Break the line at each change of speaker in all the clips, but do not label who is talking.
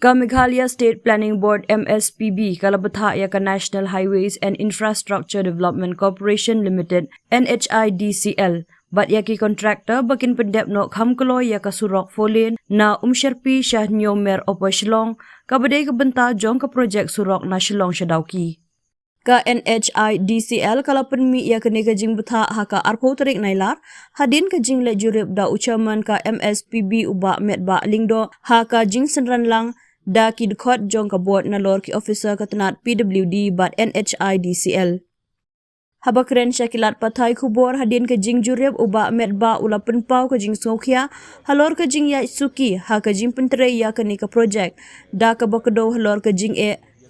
Ka Meghalaya State Planning Board MSPB kalabtha ya ka National Highways and Infrastructure Development Corporation Limited NHIDCL bat ya ki contractor bakin pendep no khamklo ya ka surok folin na umsherpi shahnyo mer opo Shillong ka badai ka benta jong ka projek surok na Shillong Shadauki. Ka NHIDCL kalapan mi ya kene ka jing butha ha ka arpo tarik nailar hadin ka jing le jurip da ucaman ka MSPB uba met ba lingdo ha ka jing senran lang da ki dkhot jong ka board na lor ki officer ka tanat PWD bat NHIDCL. Habakren syakilat patai kubor hadin ka jing jurip uba met ba ula penpau ka jing sokia halor ka jing ya suki ha ka jing pentere ya kene ka project da ka bakdo halor ka jing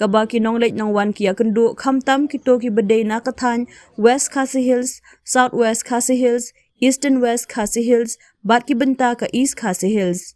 kabaki nonglek nang wan kia kendu khamtam kito ki bedai na kathan West Khasi Hills, South West Khasi Hills, Eastern West Khasi Hills, bat ki benta ka East Khasi Hills.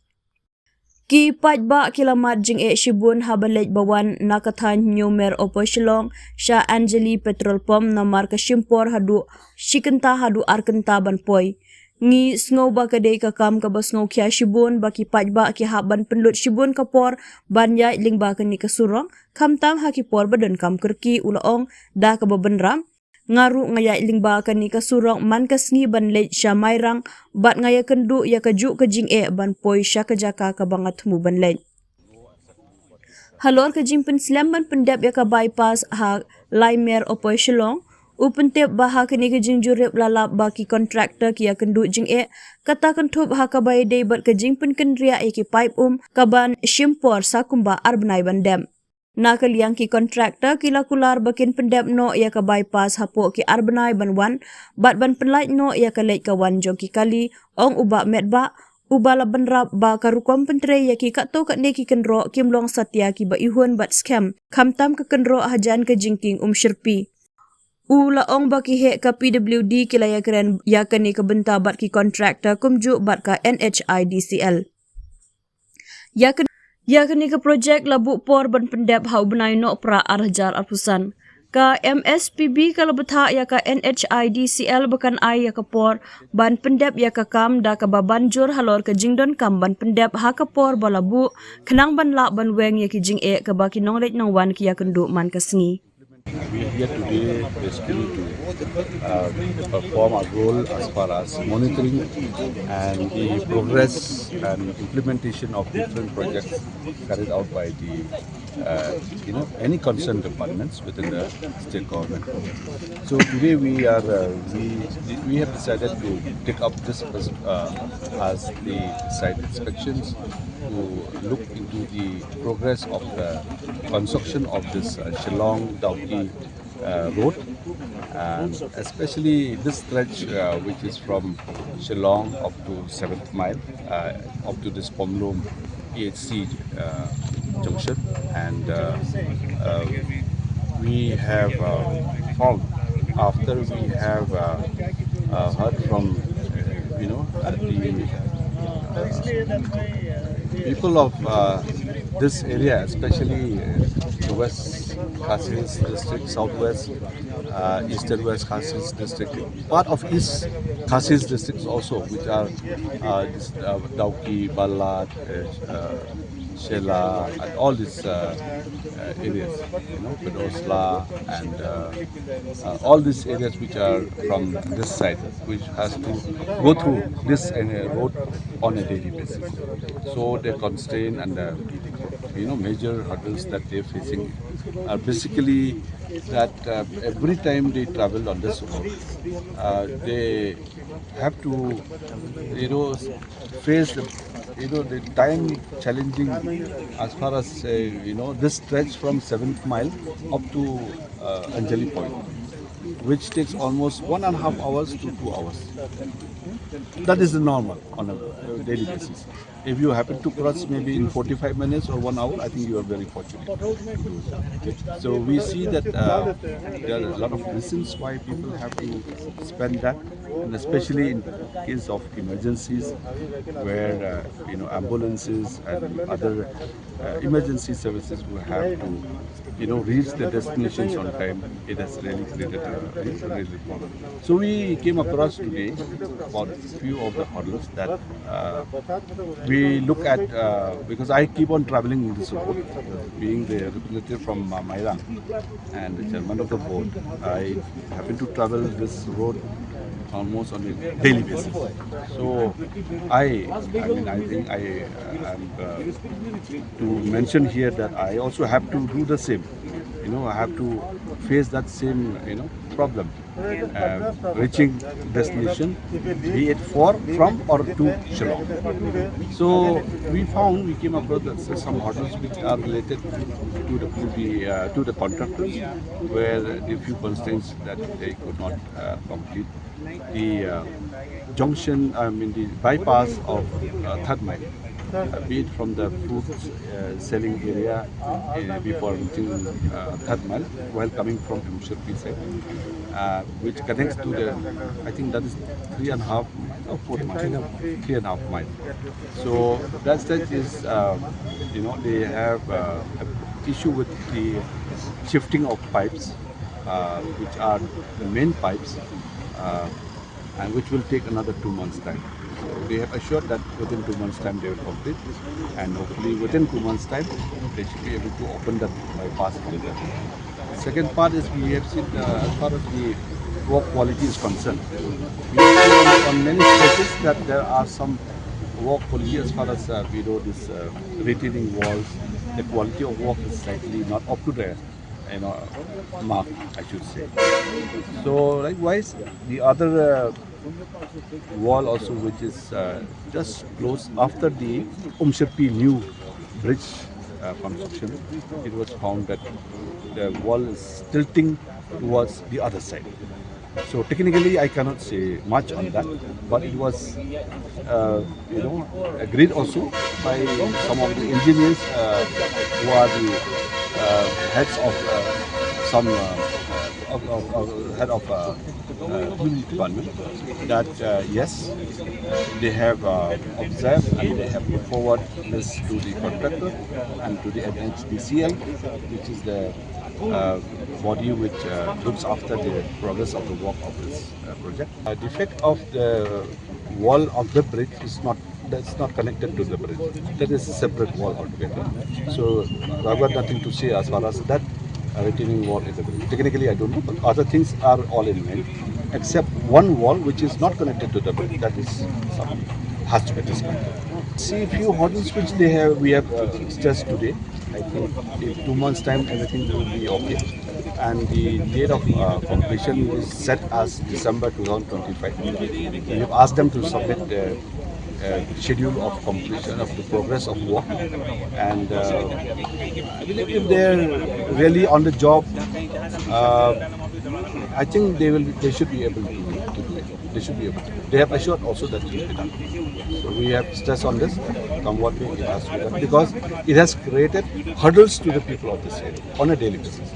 Ki pajba kilamat jing shibun habalej bawan na kathan nyomer opo Shillong Sha Anjali Petrol Pump na marka Shimpor hadu shikenta hadu arkenta banpoi. Ngi sngow ba kadai ka kam ka basngow kya shibun baki pajba ki haban penlut shibun kapor ban yai ling ba kani ka surong kamtam ha ki por badan kam kerki ulaong da ka babenram ngaru ngaya ling ba kani ka surong man ka sngi ban le shamairang bat ngaya kendu ya ka ju ka jing ban poi sha ka jaka ka bangat mu ban le halor ka jing pen slam ban pendap ya ka bypass ha laimer opo Shillong upentep baha kini ke jing jurip lalap baki kontraktor kia kendu jing kata kentup ha ka bai dei bat ke jing pen kendria ki pipe kaban Shimpor sakumba arbnai bandem na kaliang ki kontraktor kila kular bakin pendep no ya ka bypass hapo ki arbnai banwan bat ban penlait no ya ka leit kawan jong ki kali ong uba met ba ubala benrap ba karukom pentre ya ki katto kat ne ki kenro kimlong satya ki ba ihun bat scam kamtam ke kenro hajan ke jingking sherpi ula ong baki he ka PWD kilaya keren yakani ka benta bat ki kontraktor kumju bat ka NHIDCL. Yakani ka projek labu por ban pendep hau benai no pra arhajar arpusan. Ka MSPB kalau betha ya ka NHIDCL bukan ai ya ka por ban pendep ya ka kam da ka babanjur halor ka jingdon kam ban pendep ha ka por balabu kenang ban la ban weng ya ki jing ka baki nonglet nong wan ki ya kendu man ka sengi.
We are here today basically to perform our role as far as monitoring and the progress and implementation of different projects carried out by the any concerned departments within the state government. So today we have decided to take up this as the site inspections to look into the progress of the construction of this Shillong Dauki road, and especially this stretch which is from Shillong up to 7th mile up to this Pomlom PHC junction, and we have found after we have heard from the people of this area, especially the West Khasi Hills district, Southwest, Eastern West Khasi Hills district, part of East Khasi Hills districts also, which are Dauki, Balat, Shela, and all these areas, Pedosla, and all these areas which are from this side, which has to go through this road on a daily basis. So the constraint and the major hurdles that they're facing are basically that every time they travel on this road, they have to face the time challenging as far as this stretch from 7th mile up to Anjali point, which takes almost 1.5 hours to 2 hours. That is the normal on a daily basis. If you happen to cross maybe in 45 minutes or 1 hour, I think you are very fortunate. So we see that there are a lot of reasons why people have to spend that, and especially in case of emergencies where ambulances and other emergency services will have to reach the destinations on time. It has really created a really problem. So we came across today about few of the hurdles that we look at, because I keep on traveling in this road, being the representative from Mairang and the chairman of the board. I happen to travel this road almost on a daily basis. So I think I am to mention here that I also have to do the same. I have to face that same, problem. Reaching destination, be it from or to Shillong. So we came across that some hurdles which are related to the contractors, where the few constraints that they could not complete. The junction, the bypass of Third Mile, be it from the food selling area before reaching Third Mile, while coming from Umsherpi side, which connects to the, I think that is 3.5 or 4 miles, 3.5 miles. So that stretch is, they have an issue with the shifting of pipes, which are the main pipes, and which will take another 2 months' time. So they have assured that within 2 months' time they will complete, and hopefully within 2 months' time they should be able to open that bypass together. Second part is we have seen as far as the work quality is concerned, we have seen on many stretches that there are some work quality as far as this retaining walls. The quality of work is slightly not up to the mark, I should say. So likewise, the other wall also, which is just close after the Umsherpi new bridge construction, it was found that the wall is tilting towards the other side. So technically, I cannot say much on that, but it was, agreed also by some of the engineers who are the heads of some head of department, that yes, they have observed and they have put forward this to the contractor and to the NHDCL, which is the body which looks after the progress of the work of this project. The defect of the wall of the bridge is that's not connected to the bridge. That is a separate wall altogether. So I've got nothing to say as far as that retaining wall is a bridge. Technically, I don't know, but other things are all in line, except one wall which is not connected to the bridge. That is has to be disconnected. See a few hurdles which we have stressed today. I think in 2 months' time everything will be okay, and the date of completion is set as December 2025. We have asked them to submit the schedule of completion of the progress of work, and I believe if they're really on the job, I think they should be able to do it. They should be able to. They have assured also that it will be done. So we have stressed on this, come what may, it has to be done, because it has created hurdles to the people of this area on a daily basis.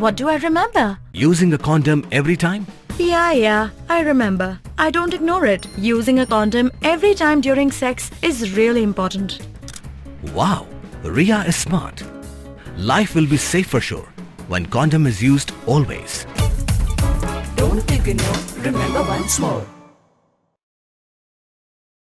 What do I remember?
Using a condom every time?
Yeah, I remember. I don't ignore it. Using a condom every time during sex is really important.
Wow, Ria is smart. Life will be safe for sure when condom is used always.
Don't ignore, remember once more.